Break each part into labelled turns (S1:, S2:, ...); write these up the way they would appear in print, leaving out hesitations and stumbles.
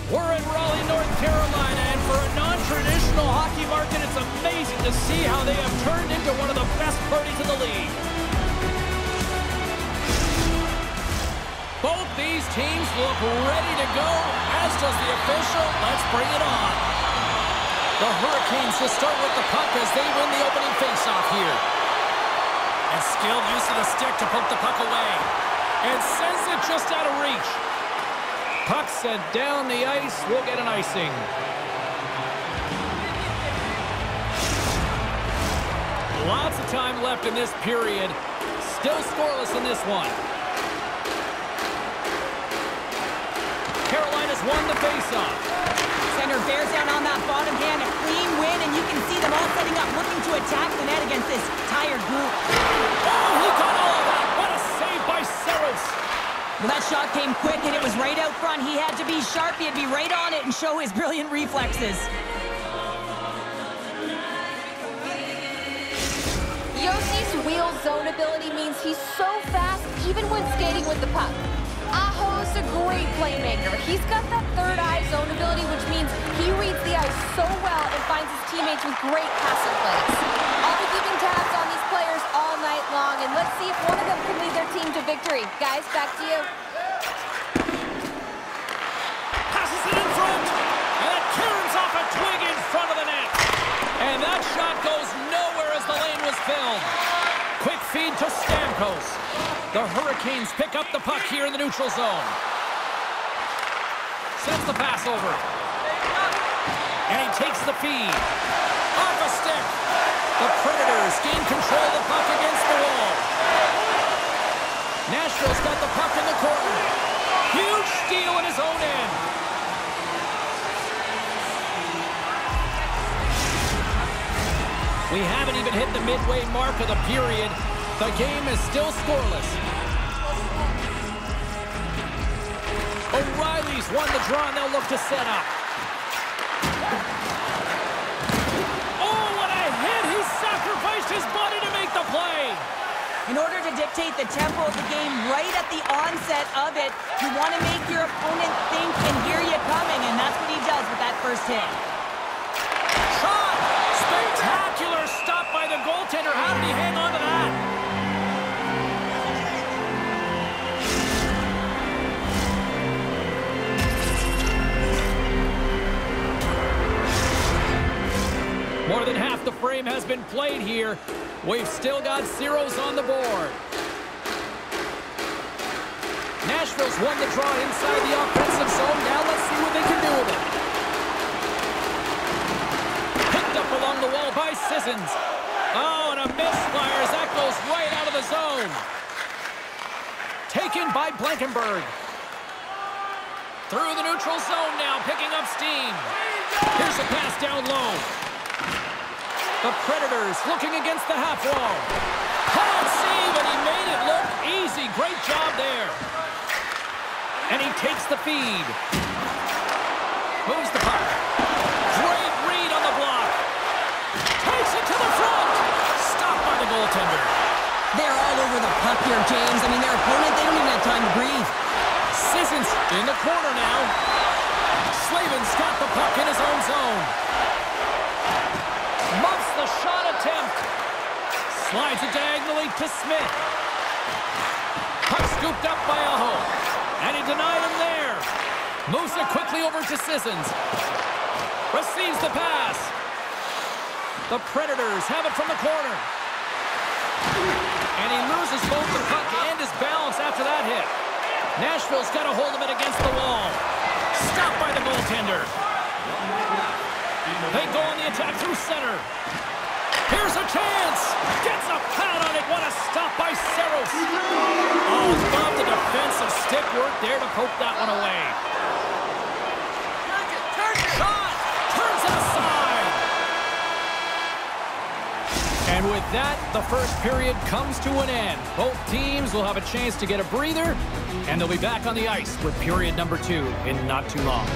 S1: We're in Raleigh, North Carolina, and for a non-traditional hockey market, it's amazing to see how they have turned into one of the best parties in the league. Both these teams look ready to go, as does the official. Let's bring it on. The Hurricanes will start with the puck as they win the opening faceoff here. And skilled use of the stick to poke the puck away. And sends it just out of reach. Puck sent down the ice. We'll get an icing. Lots of time left in this period. Still scoreless in this one. Carolina's won the faceoff.
S2: Center bears down on that bottom hand. A clean win, and you can see them all setting up, looking to attack the net against this tired group.
S1: Oh, he got all of that. What a save by Saros.
S2: Well, that shot came quick, and it was right out front. He had to be sharp. He had to be right on it and show his brilliant reflexes.
S3: Yossi's wheel zone ability means he's so fast even when skating with the puck. Aho's a great playmaker. He's got that third eye zone ability, which means he reads the ice so well and finds his teammates with great passing plays. I'll be keeping tabs on these players all night long, and let's see if one of them can lead their team to victory. Guys, back to you.
S1: Passes it in front, and it turns off a twig in front of the net. And that shot goes nowhere as the lane was filled. Quick feed to Stamkos. The Hurricanes pick up the puck here in the neutral zone. Sends the pass over. And he takes the feed. Off a stick. The Predators gain control of the puck against the wall. Nashville's got the puck in the corner. Huge steal in his own end. We haven't even hit the midway mark of the period. The game is still scoreless. O'Reilly's won the draw, and they'll look to set up. Oh, what a hit! He sacrificed his body to make the play.
S2: In order to dictate the tempo of the game right at the onset of it, you want to make your opponent think and hear you coming, and that's what he does with that first hit.
S1: Shot! Spectacular stop by the goaltender. How did he hang on to that? More than half the frame has been played here. We've still got zeros on the board. Nashville's won the draw inside the offensive zone. Now let's see what they can do with it. Picked up along the wall by Sissons. Oh, and a misfire as that goes right out of the zone. Taken by Blankenberg. Through the neutral zone now, picking up steam. Here's a pass down low. The Predators looking against the half wall. Hard save, and he made it look easy. Great job there. And he takes the feed. Moves the puck. Great read on the block. Takes it to the front. Stopped by the goaltender.
S2: They're all over the puck here, James. I mean, their opponent, they don't even have time to breathe.
S1: Sissons in the corner now. Slavin's got the puck in his own zone. Muffs the shot attempt. Slides it diagonally to Smith. Puck scooped up by Aho. And he denied him there. Moves it quickly over to Sissons. Receives the pass. The Predators have it from the corner. And he loses both the puck and his balance after that hit. Nashville's got a hold of it against the wall. Stopped by the goaltender. They go on the attack through center. Here's a chance. Gets a pad on it. What a stop by Saros. Oh, above the defensive stick work there to poke that one away. Shot. Turns it aside. And with that, the first period comes to an end. Both teams will have a chance to get a breather, and they'll be back on the ice with period number 2 in not too long.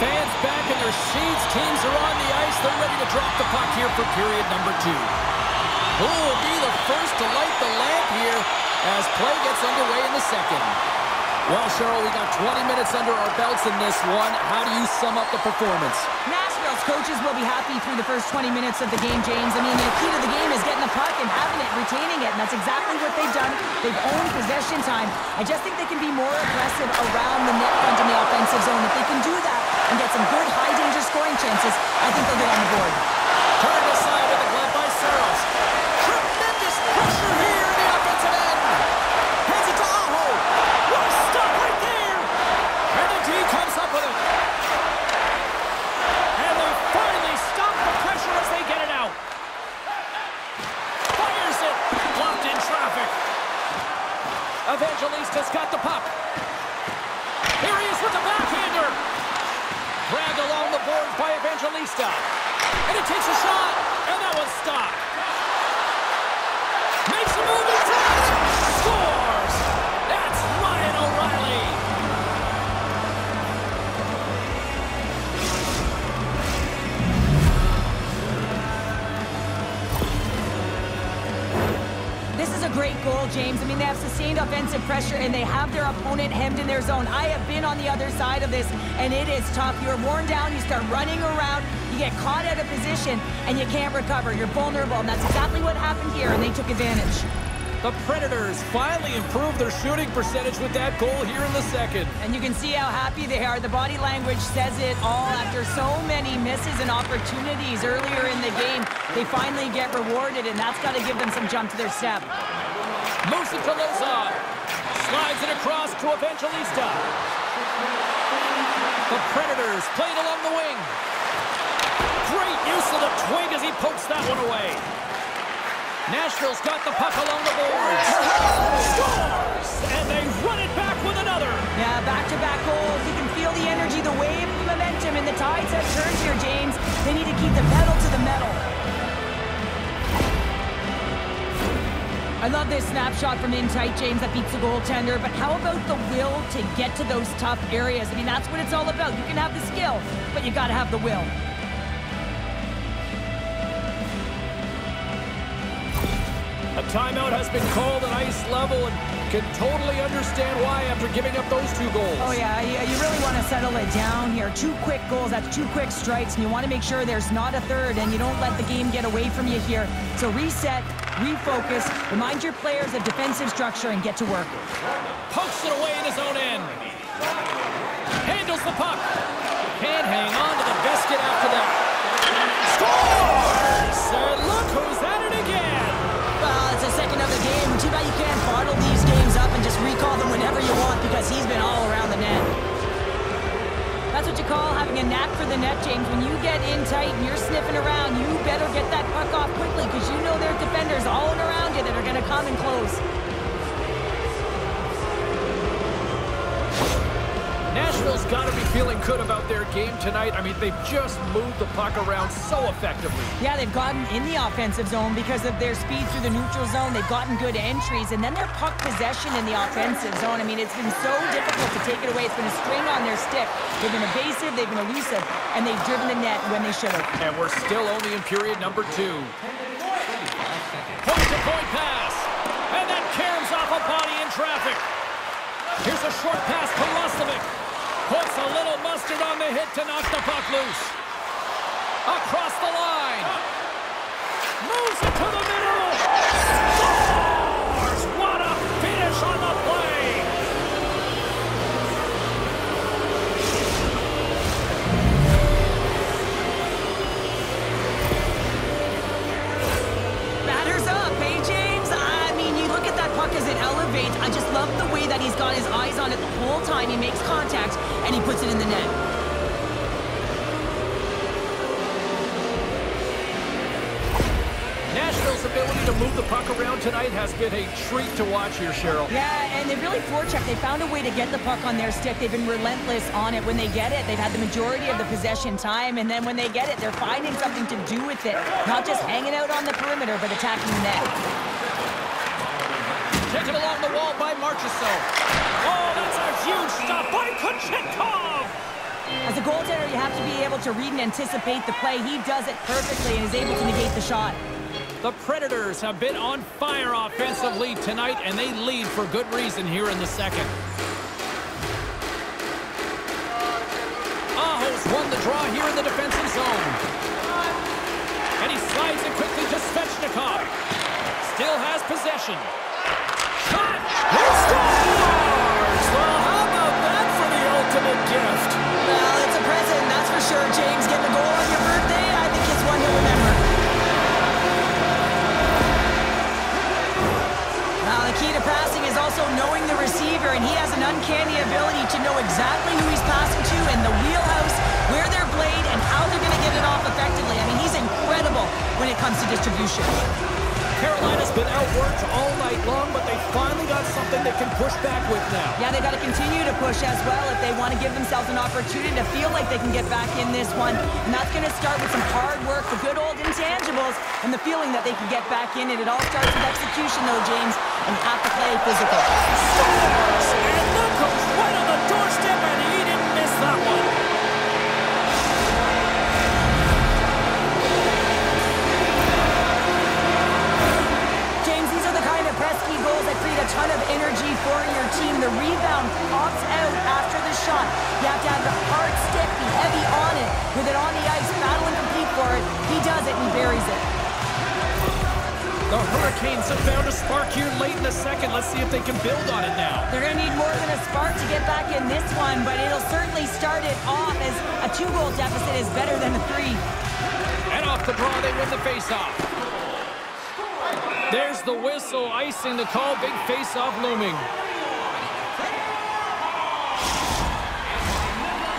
S1: Fans back in their seats. Teams are on the ice. They're ready to to drop the puck here for period number 2. Who will be the first to light the lamp here as play gets underway in the second? Well, Cheryl, we got 20 minutes under our belts in this one. How do you sum up the performance?
S2: Nashville's coaches will be happy through the first 20 minutes of the game, James. I mean, the key to the game is getting the puck and having it, retaining it, and that's exactly what they've done. They've owned possession time. I just think they can be more aggressive around the net front in the offensive zone. If they can do that and get some good high-danger scoring chances, I think they'll get on the board.
S1: Turned aside with a glove by Saros. Tremendous pressure here in the offensive end. Hands it to Aho. What a stop right there. And the D comes up with it. And they finally stop the pressure as they get it out. Fires it. Blocked in traffic. Evangelista's got the puck. Here he is with the backhander. Dragged along the boards by Evangelista. And it takes a shot. And that one's stopped. Makes a move in front. Scores. That's Ryan O'Reilly.
S2: This is a great goal, James. I mean, they have sustained offensive pressure, and they have their opponent hemmed in their zone. I have been on the other side of this, and it is tough. You're worn down. You start running around. You get caught out of position, and you can't recover. You're vulnerable, and that's exactly what happened here, and they took advantage.
S1: The Predators finally improved their shooting percentage with that goal here in the second.
S2: And you can see how happy they are. The body language says it all. After so many misses and opportunities earlier in the game, they finally get rewarded, and that's got to give them some jump to their step.
S1: Moves it to Lozon. Slides it across to Evangelista. The Predators playing along the wing. Great use of the twig as he pokes that one away. Nashville's got the puck along the boards. Scores! And they run it back with another.
S2: Yeah, back-to-back goals. You can feel the energy, the wave of momentum, and the tides have turned here, James. They need to keep the pedal to the metal. I love this snapshot from in tight, James, that beats the goaltender, but how about the will to get to those tough areas? I mean, that's what it's all about. You can have the skill, but you got to have the will.
S1: A timeout has been called at ice level, and can totally understand why after giving up those 2 goals.
S2: Oh, yeah, you really want to settle it down here. 2 quick goals, that's 2 quick strikes, and you want to make sure there's not a third, and you don't let the game get away from you here. So reset, refocus, remind your players of defensive structure, and get to work.
S1: Pokes it away in his own end. Handles the puck. Can't hang on to the biscuit after that. Scores! And look who's at it again.
S2: Well, it's the second of the game. Too bad you can't bottle these games up and just recall them whenever you want, because he's been all around the net. That's what you call having a knack for the net, James. When you get in tight and you're sniffing around, you better get that puck off quickly, because you know there's defenders all around you that are going to come and close.
S1: Nashville's got to be feeling good about their game tonight. I mean, they've just moved the puck around so effectively.
S2: Yeah, they've gotten in the offensive zone because of their speed through the neutral zone. They've gotten good entries, and then their puck possession in the offensive zone. I mean, it's been so difficult to take it away. It's been a string on their stick. They've been evasive, they've been elusive, and they've driven the net when they should have.
S1: And we're still only in period number 2. Point-to-point pass. And that caroms off a body in traffic. Here's a short pass to Roslovic. Puts a little mustard on the hit to knock the puck loose. Across the line. Moves it to the middle. Scores! What a finish on the play.
S2: Batters up, hey, James? I mean, you look at that puck as it elevates. I just love the way that he's got his eyes on it the whole time. He makes contact, and he puts it in the net.
S1: Nashville's ability to move the puck around tonight has been a treat to watch here, Cheryl.
S2: Yeah, and they really forechecked. They found a way to get the puck on their stick. They've been relentless on it. When they get it, they've had the majority of the possession time, and then when they get it, they're finding something to do with it. Not just hanging out on the perimeter, but attacking the net.
S1: Taken along the wall by Marchessault. Oh, that's a huge stop by Kochetkov.
S2: As a goaltender, you have to be able to read and anticipate the play. He does it perfectly and is able to negate the shot.
S1: The Predators have been on fire offensively tonight, and they lead for good reason here in the second. Aho's won the draw here in the defensive zone. And he slides it quickly to Svechnikov. Still has possession. Shot! He scores! Well, how about that for the ultimate gift?
S2: Well, it's a present, that's for sure, James. Getting a goal on your birthday, I think it's one he'll remember. Now, the key to passing is also knowing the receiver, and he has an uncanny ability to know exactly who he's passing to and the wheelhouse, where they're played, and how they're going to get it off effectively. I mean, he's incredible when it comes to distribution.
S1: Carolina's been outworked all night long, but they finally got something they can push back with now.
S2: Yeah, they got to continue to push as well if they want to give themselves an opportunity to feel like they can get back in this one. And that's going to start with some hard work, the good old intangibles, and the feeling that they can get back in it. It all starts with execution, though, James, and you have to play physical.
S1: Scores! And look who's right on the doorstep, and he didn't miss that one.
S2: Pesky goals that create a ton of energy for your team. The rebound pops out after the shot. You have to have the hard stick, be heavy on it, with it on the ice, battle and compete for it. He does it and he buries it.
S1: The Hurricanes have found a spark here late in the second. Let's see if they can build on it now.
S2: They're going to need more than a spark to get back in this one, but it'll certainly start it off as a 2-goal deficit is better than a 3.
S1: And off the draw, they win the faceoff. There's the whistle, icing the call, big face-off looming.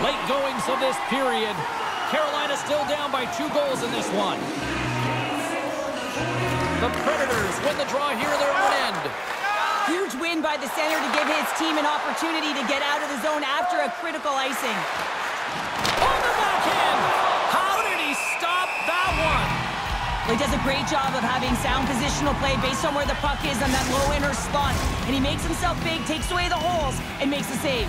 S1: Late goings of this period. Carolina still down by 2 goals in this one. The Predators win the draw here in their own end.
S2: Huge win by the center to give his team an opportunity to get out of the zone after a critical icing.
S1: On the backhand! How did he stop that one?
S2: Well, he does a great job of having sound positional play based on where the puck is on that low inner slot. And he makes himself big, takes away the holes, and makes a save.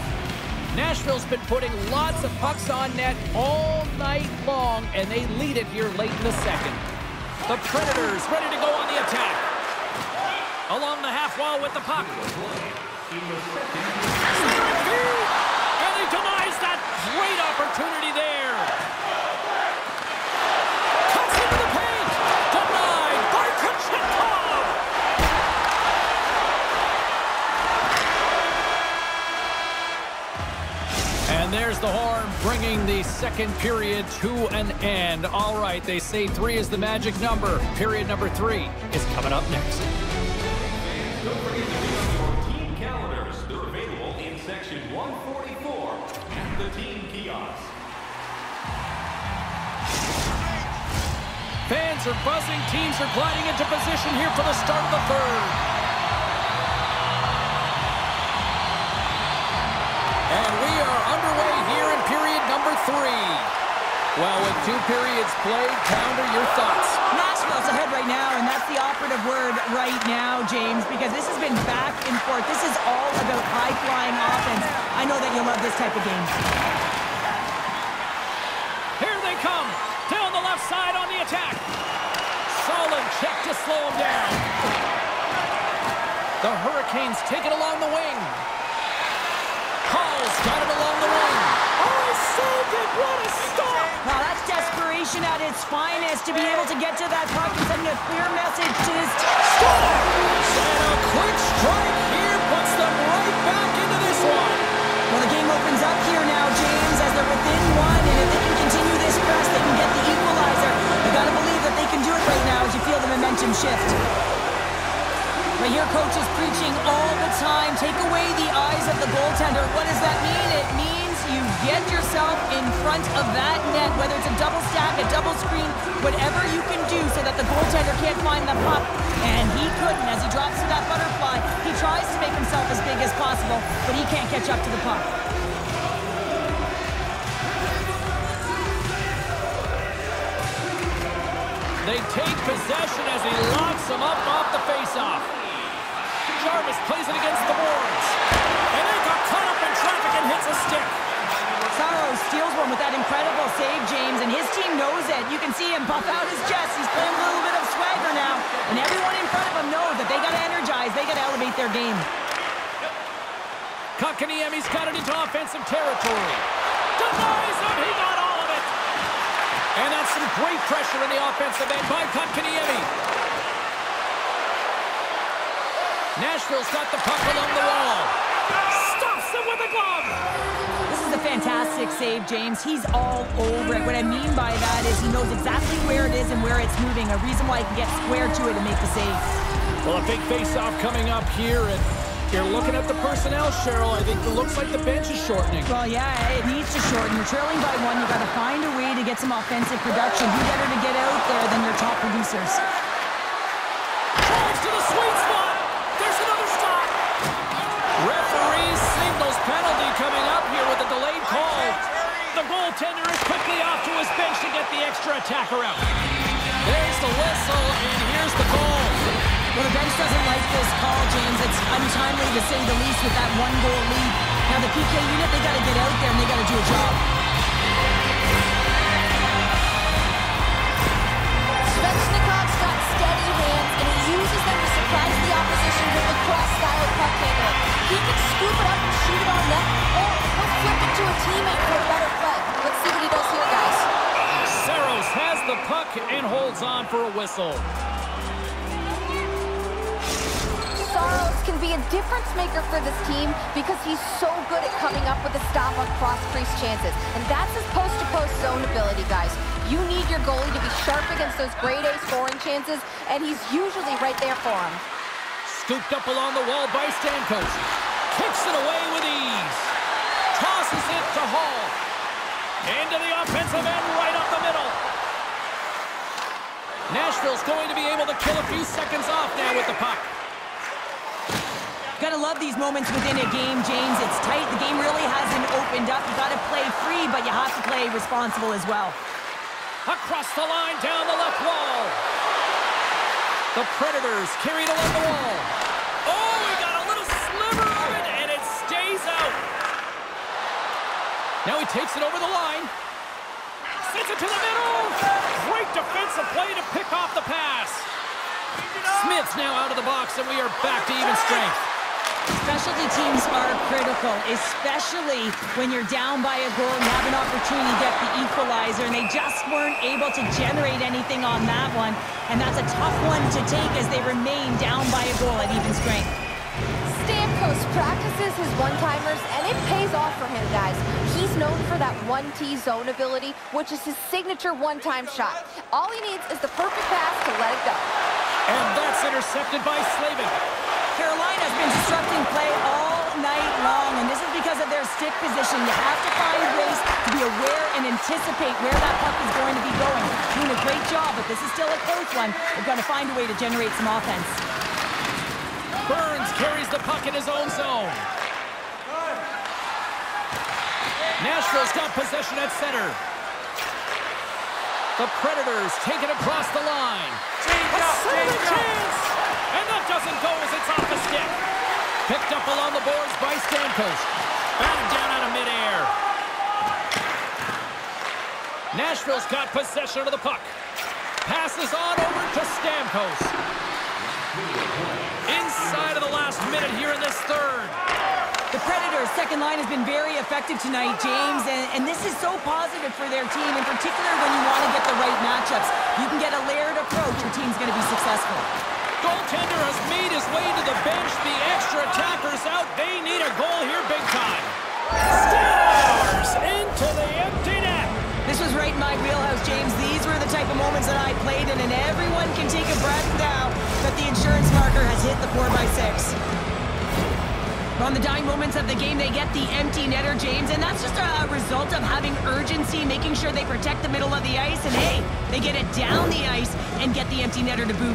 S1: Nashville's been putting lots of pucks on net all night long, and they lead it here late in the second. The Predators ready to go on the attack. Along the half wall with the puck. And he denies that great opportunity there. Cuts into the paint. Denied by Kochetkov. And there's the horn, bringing the second period to an end. All right, they say 3 is the magic number. Period number 3 is coming up next.
S4: Don't forget to pick up your team calendars. They're available in section 144 at the team kiosk.
S1: Fans are buzzing. Teams are gliding into position here for the start of the third. And we are underway here in period number 3. Well, with 2 periods played, Pounder, your thoughts?
S2: Nashville's ahead right now, and that's the operative word right now, James, because this has been back and forth. This is all about high-flying offense. I know that you'll love this type of game.
S1: Here they come. Down the left side on the attack. Solid check to slow him down. The Hurricanes take it along the wing. Hall's got it along the wing. Oh, he saved it. What a stop.
S2: Wow, that's desperation at its finest to be able to get to that puck and send a clear message to his
S1: Scores! And a quick strike here puts them right back into this one.
S2: Well, the game opens up here now, James, as they're within 1, and if they can continue this press, they can get the equalizer. You gotta believe that they can do it right now as you feel the momentum shift. But here, coach is preaching all the time. Take away the eyes of the goaltender. What does that mean? It means you get yourself in front of that net, whether it's a double stack, a double screen, whatever you can do so that the goaltender can't find the puck. And he couldn't as he drops to that butterfly. He tries to make himself as big as possible, but he can't catch up to the puck.
S1: They take possession as he locks him up off the faceoff. Jarvis plays it against the boards. And they got caught up in traffic and hits a stick.
S2: Saros steals one with that incredible save, James, and his team knows it. You can see him puff out his chest. He's playing a little bit of swagger now, and everyone in front of him knows that they got to energize, they got to elevate their game.
S1: Kotkaniemi's got it into offensive territory. Denies him, he got all of it. And that's some great pressure in the offensive end by Kotkaniemi. Nashville's got the puck along the wall. Stops him with a glove.
S2: This is a fantastic save, James. He's all over it. What I mean by that is he knows exactly where it is and where it's moving. A reason why he can get square to it and make the save.
S1: Well, a big face-off coming up here, and you're looking at the personnel, Cheryl. I think it looks like the bench is shortening.
S2: Well, yeah, it needs to shorten. You're trailing by one. You got to find a way to get some offensive production. Who better to get out there than your top producers?
S1: Drives to the sweet spot. There's another stop. Referee signals penalty coming up here with a delayed call. The goaltender is quickly off to his bench to get the extra attacker out. There's the whistle, and here's the call.
S2: Well, the bench doesn't like this call, James. It's untimely to say the least with that one-goal lead. Now, the PK unit, they got to get out there and they got to do a job.
S3: Svechnikov's got steady hands, and he uses them to surprise the opposition with the cross-style puck handler. He can scoop it up and shoot it on net, or he'll flip it to a teammate for a better play. Let's see what he does here, guys.
S1: Saros has the puck and holds on for a whistle.
S3: Saros can be a difference maker for this team because he's so good at coming up with a stop on cross-crease chances. And that's his post-to-post zone ability, guys. You need your goalie to be sharp against those grade A scoring chances, and he's usually right there for him.
S1: Scooped up along the wall by Stamkos. Kicks it away with ease. Tosses it to Hall. Into the offensive end, right up the middle. Nashville's going to be able to kill a few seconds off now with the puck.
S2: Gotta love these moments within a game, James. It's tight. The game really hasn't opened up. You gotta play free, but you have to play responsible as well.
S1: Across the line, down the left wall. The Predators carried along the wall. Oh, we got a little sliver of it, and it stays out. Now he takes it over the line. Sends it to the middle. Great defensive play to pick off the pass. Smith's now out of the box, and we are back to even strength.
S2: Specialty teams are critical, especially when you're down by a goal and you have an opportunity to get the equalizer, and they just weren't able to generate anything on that one. And that's a tough one to take as they remain down by a goal at even strength.
S3: Stamkos practices his one-timers, and it pays off for him, guys. He's known for that 1T zone ability, which is his signature one-time shot. All he needs is the perfect pass to let it go.
S1: And that's intercepted by Slavin.
S2: Carolina's been disrupting play all night long, and this is because of their stick position. You have to find ways to be aware and anticipate where that puck is going to be going. Doing a great job, but this is still a close one. They've got to find a way to generate some offense.
S1: Burns carries the puck in his own zone. Nashville's got possession at center. The Predators take it across the line. A chance! And that doesn't go as it's off the stick. Picked up along the boards by Stamkos. Batted down out of midair. Nashville's got possession of the puck. Passes on over to Stamkos. Inside of the last minute here in this third.
S2: The Predators' second line has been very effective tonight, James, and this is so positive for their team, in particular when you want to get the right matchups. You can get a layered approach, your team's going to be successful.
S1: Goaltender has made his way to the bench. The extra attacker's out. They need a goal here big time. Stars into the empty net.
S2: This was right in my wheelhouse, James. These were the type of moments that I played in, and everyone can take a breath now that the insurance marker has hit the 4x6. On the dying moments of the game, they get the empty netter, James, and that's just a result of having urgency, making sure they protect the middle of the ice, and hey, they get it down the ice and get the empty netter to boot.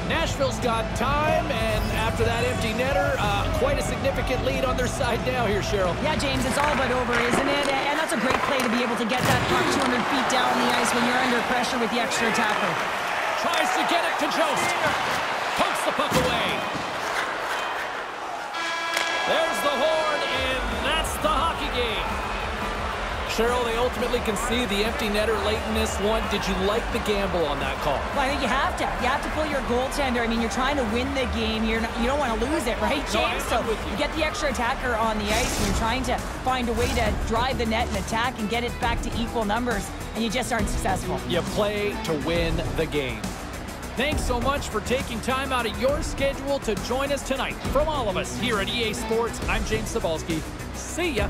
S1: Nashville's got time, and after that empty netter, quite a significant lead on their side now here, Cheryl.
S2: Yeah, James, it's all but over, isn't it? And that's a great play to be able to get that puck 200 feet down the ice when you're under pressure with the extra attacker.
S1: Tries to get it to Jost. Pokes the puck away. There's the horn, and that's the hockey game. Cheryl, they ultimately concede the empty netter late in this one. Did you like the gamble on that call?
S2: Well, I think you have to. You have to pull your goaltender. I mean, you're trying to win the game. You don't want to lose it, right, James?
S1: No, I'm with you.
S2: You get the extra attacker on the ice, and you're trying to find a way to drive the net and attack and get it back to equal numbers, and you just aren't successful.
S1: You play to win the game. Thanks so much for taking time out of your schedule to join us tonight. From all of us here at EA Sports, I'm James Cebulski. See ya.